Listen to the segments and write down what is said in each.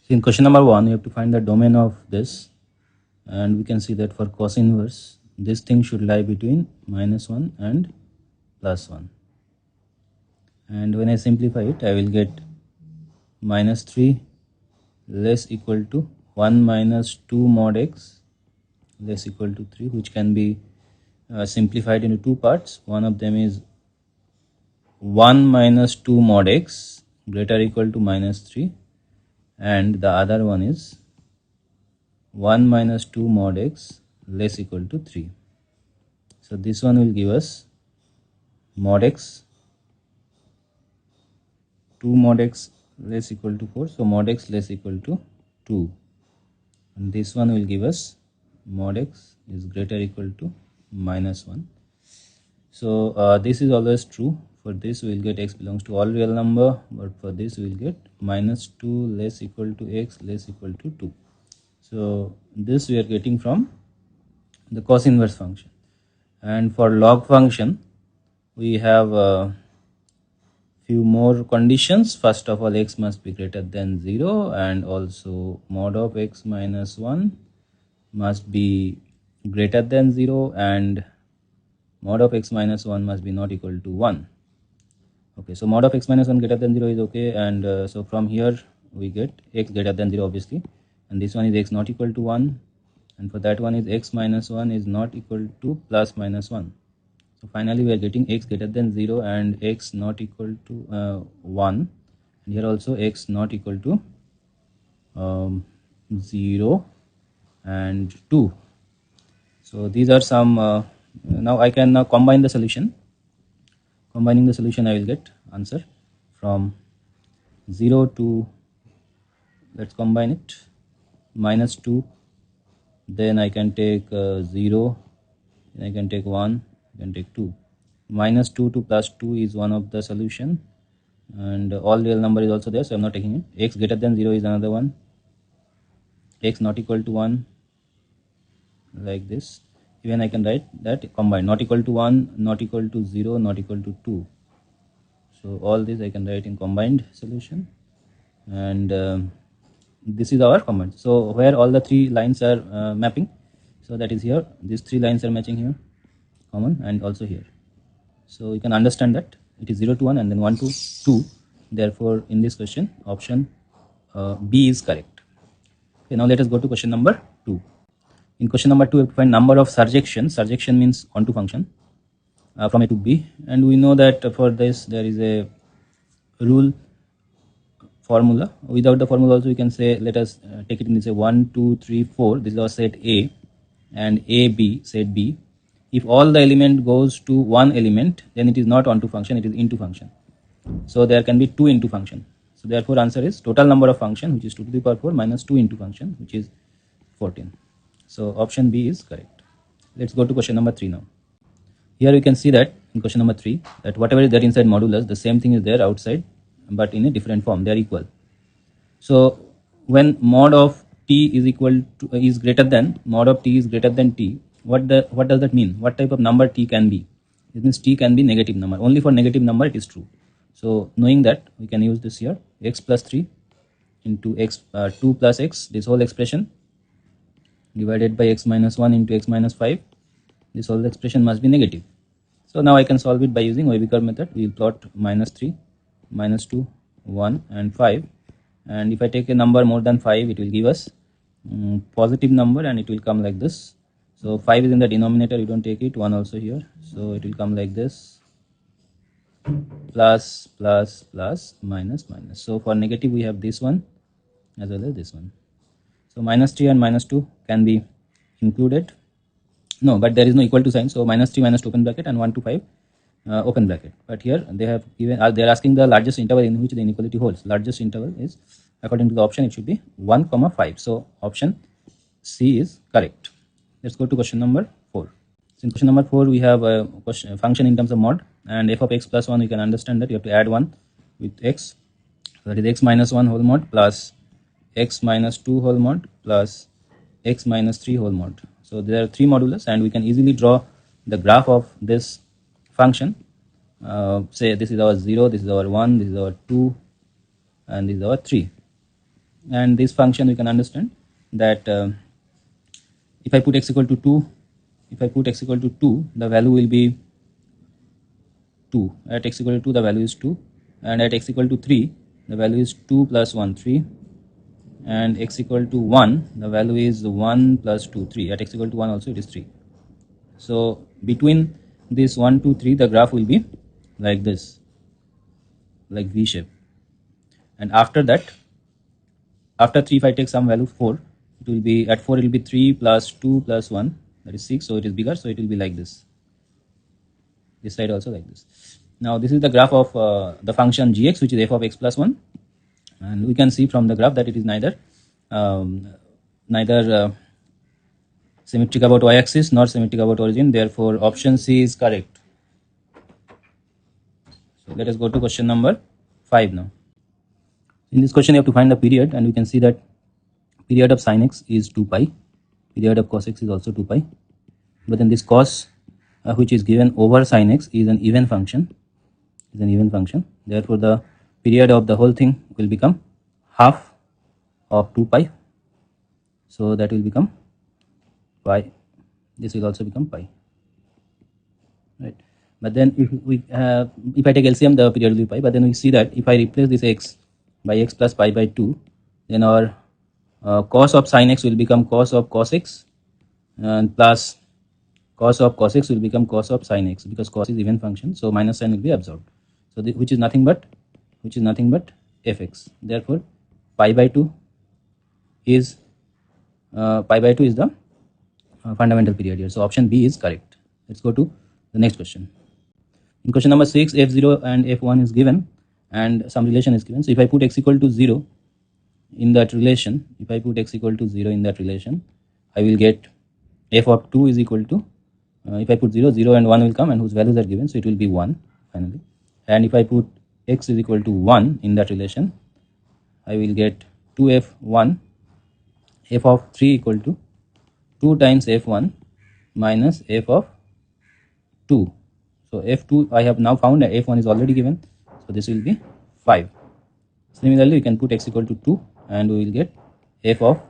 So in question number 1, we have to find the domain of this, and we can see that for cos inverse, this thing should lie between -1 and +1. And when I simplify it, I will get -3 less equal to 1 minus 2 mod x less equal to 3, which can be simplified into two parts. One of them is 1 minus 2 mod x greater or equal to -3, and the other one is 1 minus 2 mod x less equal to 3. So this one will give us mod x 2 mod x less equal to 4, so mod x less equal to 2, and this one will give us mod x is greater or equal to -1. So this is always true. For this we will get x belongs to all real number, but for this we will get -2 less equal to x less equal to 2. So this we are getting from the cos inverse function. And for log function we have few more conditions. First of all, x must be greater than 0, and also mod of x minus 1 must be greater than 0, and mod of x minus 1 must be not equal to 1. Okay, so mod of x minus 1 greater than 0 is okay, and so from here we get x greater than 0 obviously, and this one is x not equal to 1, and for that one is x minus 1 is not equal to plus minus 1. So finally we are getting x greater than 0 and x not equal to 1, and here also x not equal to 0 and 2. So these are some now I can now combine the solution. Combining the solution, I will get answer from 0 to, let's combine it, -2, then I can take 0, then I can take 1, I can take 2. -2 to +2 is one of the solution, and all real number is also there, so I am not taking it. X greater than 0 is another one, x not equal to 1, like this. Even I can write that combined, not equal to 1, not equal to 0, not equal to 2. So all this I can write in combined solution, and this is our combined. So where all the three lines are mapping, so that is here, these three lines are matching here, common, and also here. So you can understand that it is 0 to 1 and then 1 to 2. Therefore in this question option B is correct. Okay, now let us go to question number 2. In question number 2, we have to find number of surjection. Surjection means onto function from A to B, and we know that for this there is a rule formula. Without the formula also we can say, let us take it in this way, 1 2 3 4, this is our set A, and A B, set B. If all the element goes to one element, then it is not onto function, it is into function. So there can be 2 into function. So therefore answer is total number of function, which is 2 to the power 4 minus 2 into function, which is 14. So option B is correct. Let's go to question number 3 now. Here you can see that in question number 3 that whatever is there inside modulus, the same thing is there outside, but in a different form, they are equal. So when mod of t is equal to is greater than, mod of t is greater than t, what does that mean? What type of number t can be? It means t can be negative number. Only for negative number it is true. So knowing that, we can use this here, x plus 3 into x 2 plus x, this whole expression divided by x minus 1 into x minus 5, this whole expression must be negative. So now I can solve it by using Webber curve method. We will plot -3, -2, 1 and 5, and if I take a number more than 5, it will give us positive number, and it will come like this. So 5 is in the denominator, you don't take it, 1 also here, so it will come like this, plus plus plus minus minus. So for negative we have this one as well as this one. So -3 and -2 can be included. No, but there is no equal to sign. So -3 -2 open bracket and 1 to 5 open bracket. But here they have given, they are asking the largest interval in which the inequality holds. Largest interval is, according to the option, it should be 1, 5. So option C is correct. Let's go to question number 4. So in question number 4, we have a function in terms of mod, and f of x plus 1, you can understand that you have to add 1 with x. So that is x minus 1 whole mod plus x minus 2 whole mod plus x minus 3 whole mod. So there are 3 modulus, and we can easily draw the graph of this function. Say this is our 0, this is our 1, this is our 2, and this is our 3. and this function we can understand that if I put x equal to 2, the value will be 2. At x equal to 2 the value is 2, and at x equal to 3 the value is 2 plus 1 3, and x equal to 1 the value is 1 plus 2 3. At x equal to 1 also it is 3. So between this 1 2 3 the graph will be like this, like V shape, and after that, after 3 if I take some value 4, it will be at 4 it will be 3 plus 2 plus 1, that is 6, so it is bigger, so it will be like this side also like this. Now this is the graph of the function gx, which is f of x plus 1, and we can see from the graph that it is neither symmetric about y-axis nor symmetric about origin, therefore option C is correct. So let us go to question number 5 now. In this question you have to find the period, and we can see that period of sin x is 2 pi, period of cos x is also 2 pi, but then this cos which is given over sin x is an even function, therefore the period of the whole thing will become half of 2 pi, so that will become pi, this will also become pi, right? But then if I take LCM the period will be pi, but then we see that if I replace this x by x plus pi by 2, then our cos of sin x will become cos of cos x, and plus cos of cos x will become cos of sin x, because cos is even function, so minus sign will be absorbed, so which is nothing but fx. Therefore pi by 2 is the fundamental period here, so option B is correct. Let's go to the next question. In question number 6, f0 and f1 is given and some relation is given. So if I put x equal to 0 in that relation, I will get f of 2 is equal to, if I put 0, 0 and 1 will come, and whose values are given, so it will be 1 finally. And if I put x is equal to 1 in that relation, I will get 2f1, f of 3 equal to 2 times f1 minus f of 2. So f2 I have now found, f1 is already given, so this will be 5. Similarly we can put x equal to 2 and we will get f of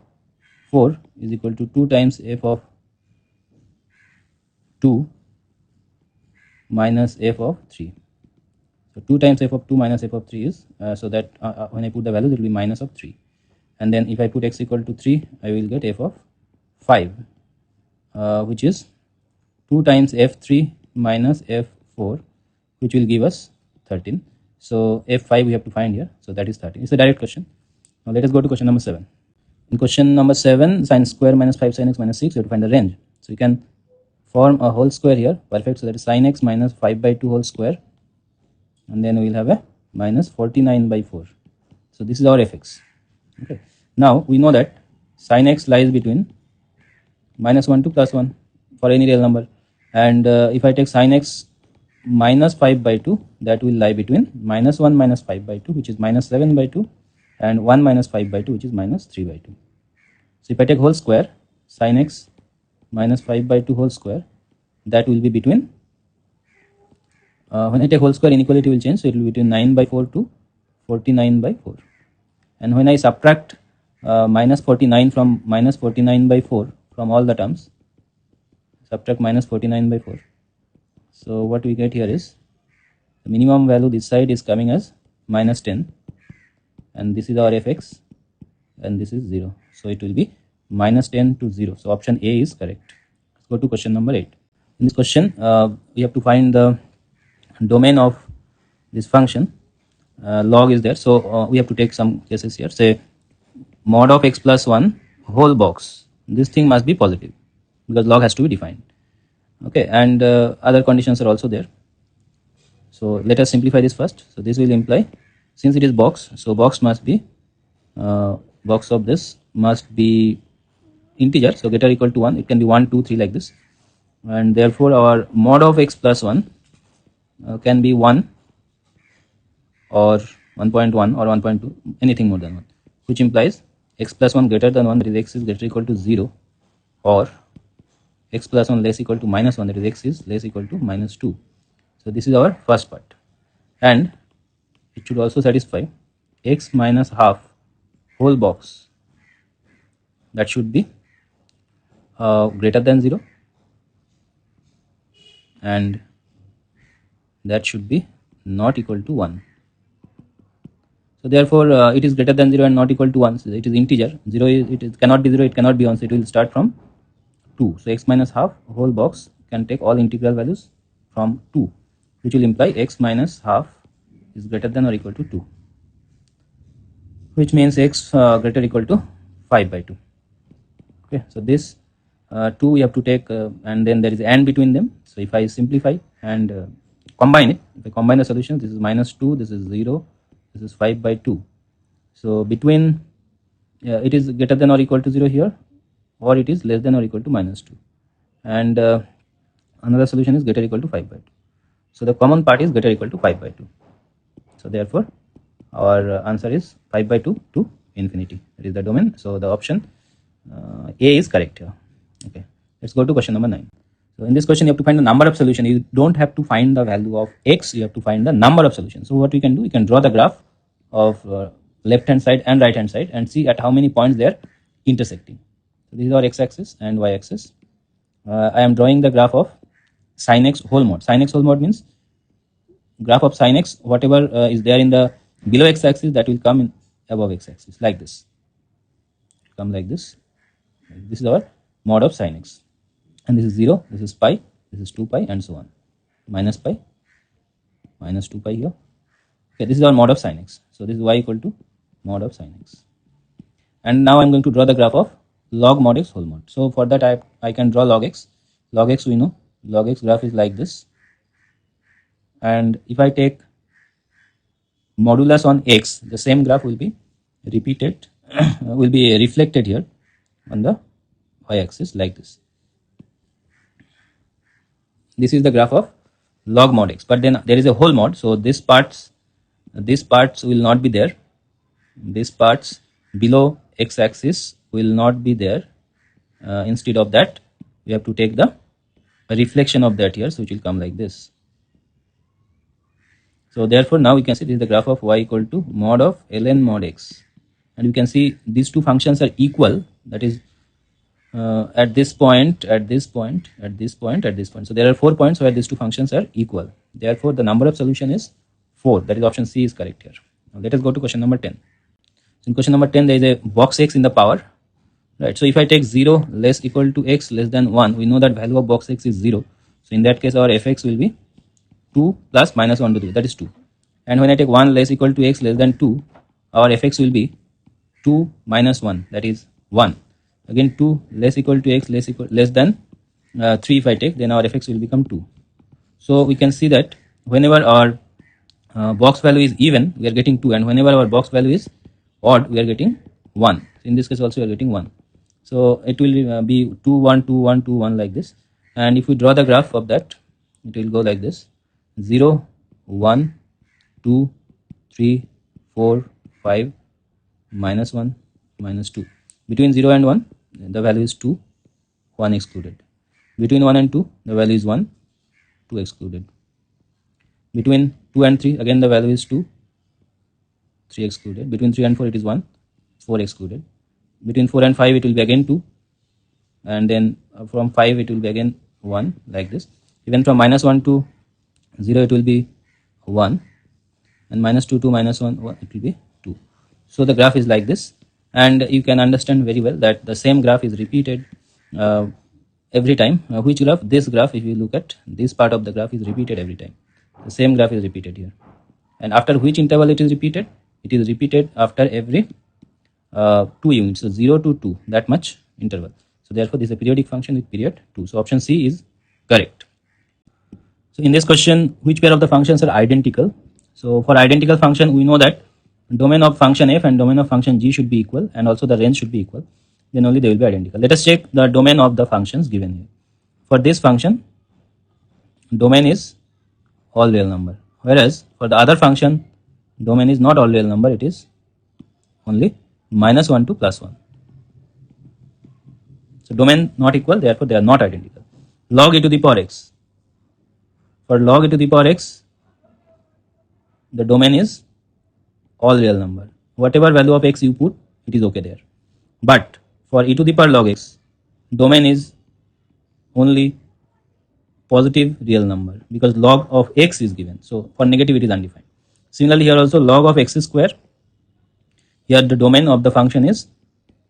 4 is equal to 2 times f of 2 minus f of 3. So 2 times f of 2 minus f of 3 is, so that when I put the value it will be minus of 3. And then if I put x equal to 3, I will get f of 5, which is 2 times f3 minus f4, which will give us 13. So f5 we have to find here, so that is 13. It's a direct question. Now let us go to question number 7. In question number 7, sin square minus 5 sin x minus 6, you have to find the range. So you can form a whole square here, perfect. So that is sin x minus 5 by 2 whole square, and then we will have a minus 49 by 4. So this is our fx. Okay. Now we know that sin x lies between minus 1 to plus 1 for any real number, and if I take sin x minus 5 by 2, that will lie between minus 1 minus 5 by 2, which is minus 7 by 2, and 1 minus 5 by 2, which is minus 3 by 2. So if I take whole square, sin x minus 5 by 2 whole square, that will be between, when I take whole square inequality will change, so it will be between 9 by 4 to 49 by 4. And when I subtract minus 49 from minus 49 by 4 from all the terms, subtract minus 49 by 4, so what we get here is the minimum value this side is coming as minus 10, and this is our fx, and this is 0, so it will be minus 10 to 0. So option A is correct. Let's go to question number 8. In this question we have to find the domain of this function. Log is there, so we have to take some cases here. Say mod of x plus 1 whole box, this thing must be positive because log has to be defined. Okay, and other conditions are also there. So let us simplify this first. So this will imply, since it is box, so box must be box of this must be integer, so greater or equal to 1. It can be 1 2 3 like this, and therefore our mod of x plus 1 can be 1 or 1.1 or 1.2, anything more than 1, which implies x plus 1 greater than 1, that is x is greater or equal to 0, or x plus 1 less equal to minus 1, that is x is less equal to minus 2. So this is our first part, and it should also satisfy x minus half whole box, that should be greater than 0, and that should be not equal to 1. So therefore it is greater than 0 and not equal to 1. So it is integer. 0 is, it cannot be 0, it cannot be 1, so it will start from 2. So x minus half whole box can take all integral values from 2, which will imply x minus half is greater than or equal to 2, which means x greater or equal to 5 by 2. Okay, so this 2 we have to take, and then there is and between them. So if I simplify and combine it, if I combine the solutions, this is minus 2, this is 0, this is 5 by 2. So between it is greater than or equal to 0 here, or it is less than or equal to minus 2, and another solution is greater or equal to 5 by 2. So the common part is greater or equal to 5 by 2. So therefore our answer is 5 by 2 to infinity. That is the domain. So the option A is correct here. Okay, let's go to question number 9. So in this question you have to find the number of solution. You don't have to find the value of x, you have to find the number of solutions. So what we can do, we can draw the graph of left hand side and right hand side and see at how many points they are intersecting. So this is our x-axis and y-axis. I am drawing the graph of sin x whole mod. Sin x whole mod means graph of sin x, whatever is there in the below x-axis, that will come in above x-axis, like this. Come like this. This is our mod of sin x, and this is 0, this is pi, this is 2 pi, and so on. Minus pi, minus 2 pi here. Okay, this is our mod of sin x. So this is y equal to mod of sin x. And now I am going to draw the graph of log mod x whole mod. So for that I can draw log x. Log x, we know log x graph is like this. And if I take modulus on x, the same graph will be repeated, will be reflected here on the y-axis like this. This is the graph of log mod x, but then there is a whole mod, so these parts will not be there. These parts below x-axis will not be there. Instead of that, we have to take the reflection of that here, so it will come like this. So therefore now we can see this is the graph of y equal to mod of ln mod x, and you can see these two functions are equal, that is at this point, at this point, at this point, at this point. So there are 4 points where these two functions are equal. Therefore the number of solution is 4. That is option C is correct here. Now let us go to question number 10. So in question number 10 there is a box x in the power, right? So if I take 0 less equal to x less than 1, we know that value of box x is 0. So in that case our fx will be 2 plus minus 1 to 3, that is 2. And when I take 1 less equal to x less than 2, our fx will be 2 minus 1, that is 1. Again 2 less equal to x less than 3 if I take, then our fx will become 2. So we can see that whenever our box value is even, we are getting 2, and whenever our box value is odd, we are getting 1. So in this case also we are getting 1. So it will be 2 1 2 1 2 1 like this. And if we draw the graph of that, it will go like this: 0 1 2 3 4 5 minus 1 minus 2. Between 0 and 1 the value is 2, 1 excluded. Between 1 and 2 the value is 1, 2 excluded. Between 2 and 3 again the value is 2, 3 excluded. Between 3 and 4 it is 1, 4 excluded. Between 4 and 5 it will be again 2, and then from 5 it will be again 1, like this. Even from minus 1 to 0 it will be 1, and minus 2 to minus 1 it will be 2. So the graph is like this, and you can understand very well that the same graph is repeated every time. Which graph? This graph, if you look at this part of the graph, is repeated every time. The same graph is repeated here. And after which interval it is repeated? It is repeated after every 2 units, so 0 to 2, that much interval. So therefore this is a periodic function with period 2. So option C is correct. So in this question, which pair of the functions are identical? So for identical function, we know that domain of function f and domain of function g should be equal, and also the range should be equal. Then only they will be identical. Let us check the domain of the functions given here. For this function, domain is all real number, whereas for the other function, domain is not all real number, it is only minus 1 to plus 1. So domain not equal, therefore they are not identical. Log e to the power x. For log e to the power x, the domain is all real number. Whatever value of x you put, it is okay there. But for e to the power log x, domain is only positive real number because log of x is given. So for negative it is undefined. Similarly here also log of x square, here the domain of the function is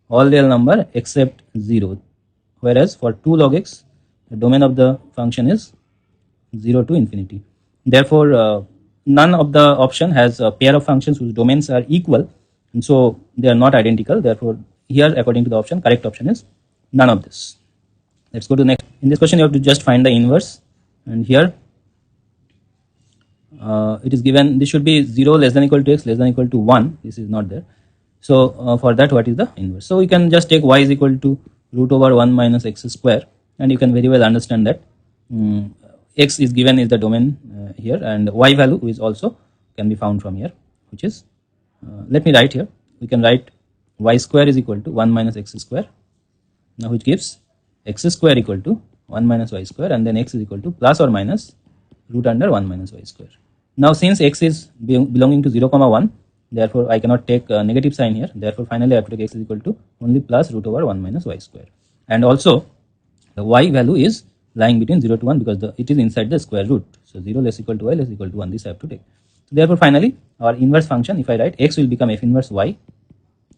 all real number except 0, whereas for 2 log x the domain of the function is 0 to infinity. Therefore none of the option has a pair of functions whose domains are equal, and so they are not identical. Therefore here according to the option, correct option is none of this. Let's go to the next. In this question you have to just find the inverse, and here it is given this should be 0 less than equal to x less than equal to 1. This is not there. So for that, what is the inverse? So we can just take y is equal to root over 1 minus x square, and you can very well understand that x is given is the domain here, and y value is also can be found from here, which is let me write here. We can write y square is equal to 1 minus x square, now which gives x square equal to 1 minus y square, and then x is equal to plus or minus root under 1 minus y square. Now since x is belonging to 0 comma 1, therefore I cannot take a negative sign here. Therefore finally I have to take x is equal to only plus root over 1 minus y square, and also the y value is lying between 0 to 1 because it is inside the square root. So 0 less equal to y less equal to 1, this I have to take. So therefore finally our inverse function, if I write x will become f inverse y,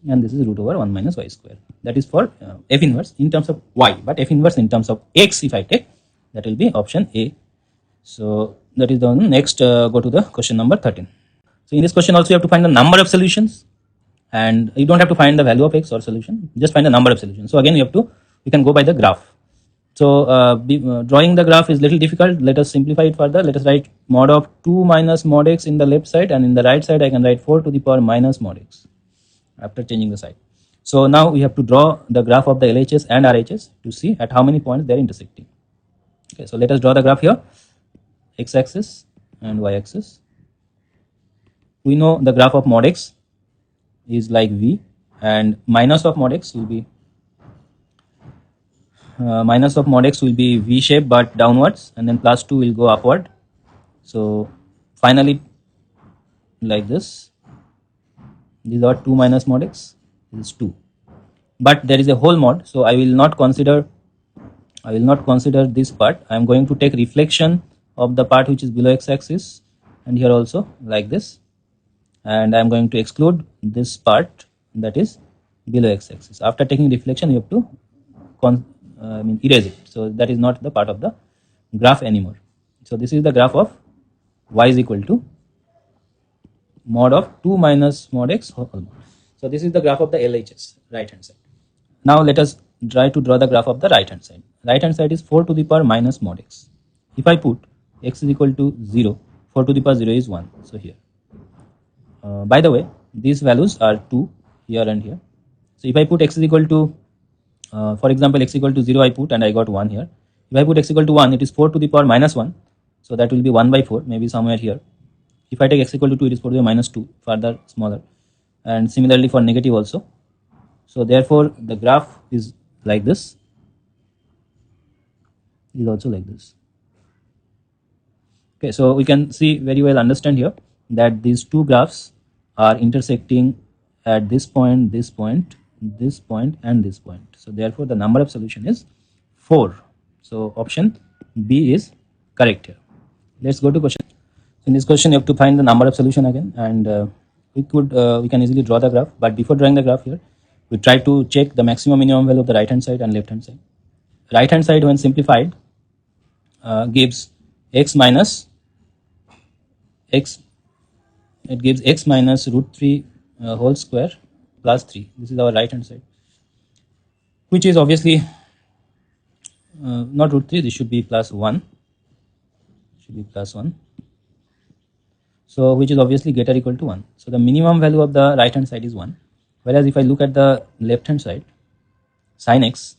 and this is root over 1 minus y square. That is for f inverse in terms of y, but f inverse in terms of x if I take, that will be option A. So that is the next. Go to the question number 13. So in this question also you have to find the number of solutions, and you don't have to find the value of x or solution, just find the number of solutions. So again you can go by the graph. So drawing the graph is little difficult. Let us simplify it further. Let us write mod of 2 minus mod x in the left side, and in the right side I can write 4 to the power minus mod x after changing the side. So now we have to draw the graph of the LHS and RHS to see at how many points they are intersecting. Okay, so let us draw the graph here, x axis and y axis. We know the graph of mod x is like v, and minus of mod x will be v shape but downwards, and then plus 2 will go upward. So finally like this. These are 2 minus mod x, this is 2, but there is a whole mod, so I will not consider this part. I am going to take reflection of the part which is below x axis, and here also like this, and I am going to exclude this part that is below x axis. After taking reflection you have to erase it, so that is not the part of the graph anymore. So this is the graph of y is equal to mod of 2 minus mod x whole mod. So this is the graph of the LHS, right hand side. Now let us try to draw the graph of the right hand side. Right hand side is 4 to the power minus mod x. If I put x is equal to 0, 4 to the power 0 is 1. So here, by the way, these values are 2 here and here. So if I put x is equal to for example x equal to 0 I put, and I got 1 here. If I put x equal to 1, it is 4 to the power minus 1, so that will be 1 by 4, maybe somewhere here. If I take x equal to 2, it is 4 to the minus 2, further smaller, and similarly for negative also. So therefore the graph is like this, is also like this. Okay, so we can see very well understand here that these two graphs are intersecting at this point, this point, this point, and this point. So therefore the number of solution is 4. So option B is correct here. Let's go to question. In this question you have to find the number of solution again, and we can easily draw the graph, but before drawing the graph here we try to check the maximum minimum value of the right hand side and left hand side. Right hand side when simplified gives x minus x, it gives x minus root 3 whole square plus 3. This is our right hand side, which is obviously not root 3, this should be plus 1, so which is obviously greater or equal to 1. So the minimum value of the right hand side is 1, whereas if I look at the left hand side, sin x,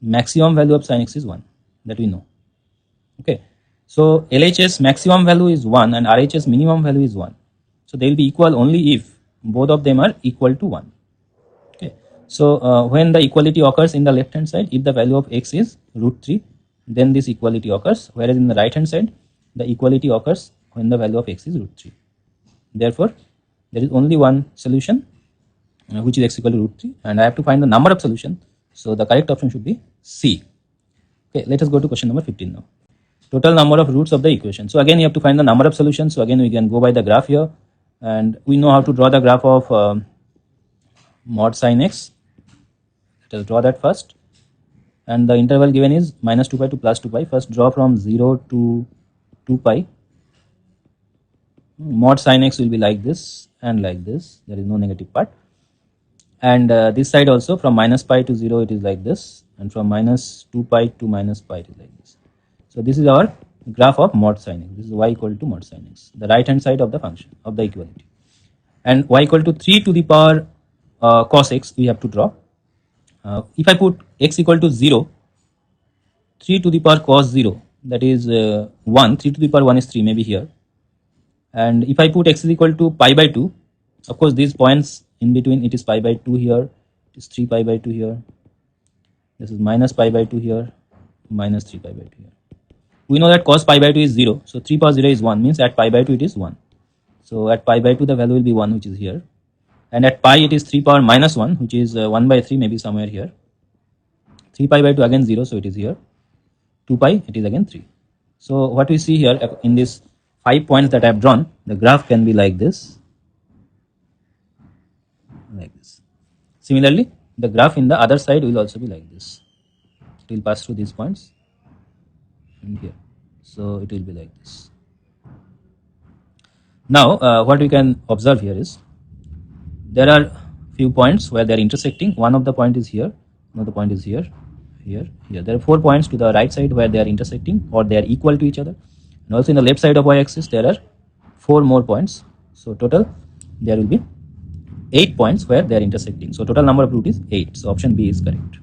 maximum value of sin x is 1, that we know. Okay, so LHS maximum value is 1 and RHS minimum value is 1, so they will be equal only if both of them are equal to 1. Okay, so when the equality occurs in the left hand side, if the value of x is root 3, then this equality occurs, whereas in the right hand side the equality occurs when the value of x is root 3. Therefore there is only one solution, which is x equal to root 3, and I have to find the number of solution. So the correct option should be C. Okay, let us go to question number 15 now. Total number of roots of the equation. So again you have to find the number of solutions. So again we can go by the graph here, and we know how to draw the graph of mod sin x. Let us draw that first, and the interval given is minus 2 pi to plus 2 pi. First draw from 0 to 2 pi. Mod sin x will be like this and like this, there is no negative part, and this side also from minus pi to 0 it is like this, and from minus 2 pi to minus pi it is like this. So this is our graph of mod sin x. This is y equal to mod sin x, the right hand side of the function of the equality, and y equal to 3 to the power cos x we have to draw. If I put x equal to 0, 3 to the power cos 0, that is 1, 3 to the power 1 is 3, maybe here. And if I put x is equal to pi by 2, of course these points in between, it is pi by 2 here, it is 3 pi by 2 here, this is minus pi by 2 here, minus 3 pi by 2 here. We know that cos pi by 2 is 0, so 3 power 0 is 1, means at pi by 2 it is 1. So at pi by 2 the value will be 1, which is here, and at pi it is 3 power minus 1, which is 1 by 3, maybe somewhere here. 3 pi by 2 again 0, so it is here. 2 pi, it is again 3. So what we see here in this 5 points that I have drawn, the graph can be like this, like this. Similarly, the graph in the other side will also be like this. It will pass through these points and here, so it will be like this. Now what we can observe here is there are few points where they are intersecting. One of the point is here, another point is here, here. There are 4 points to the right side where they are intersecting, or they are equal to each other. And also in the left side of y-axis there are 4 more points. So total there will be 8 points where they are intersecting. So total number of root is 8. So option B is correct.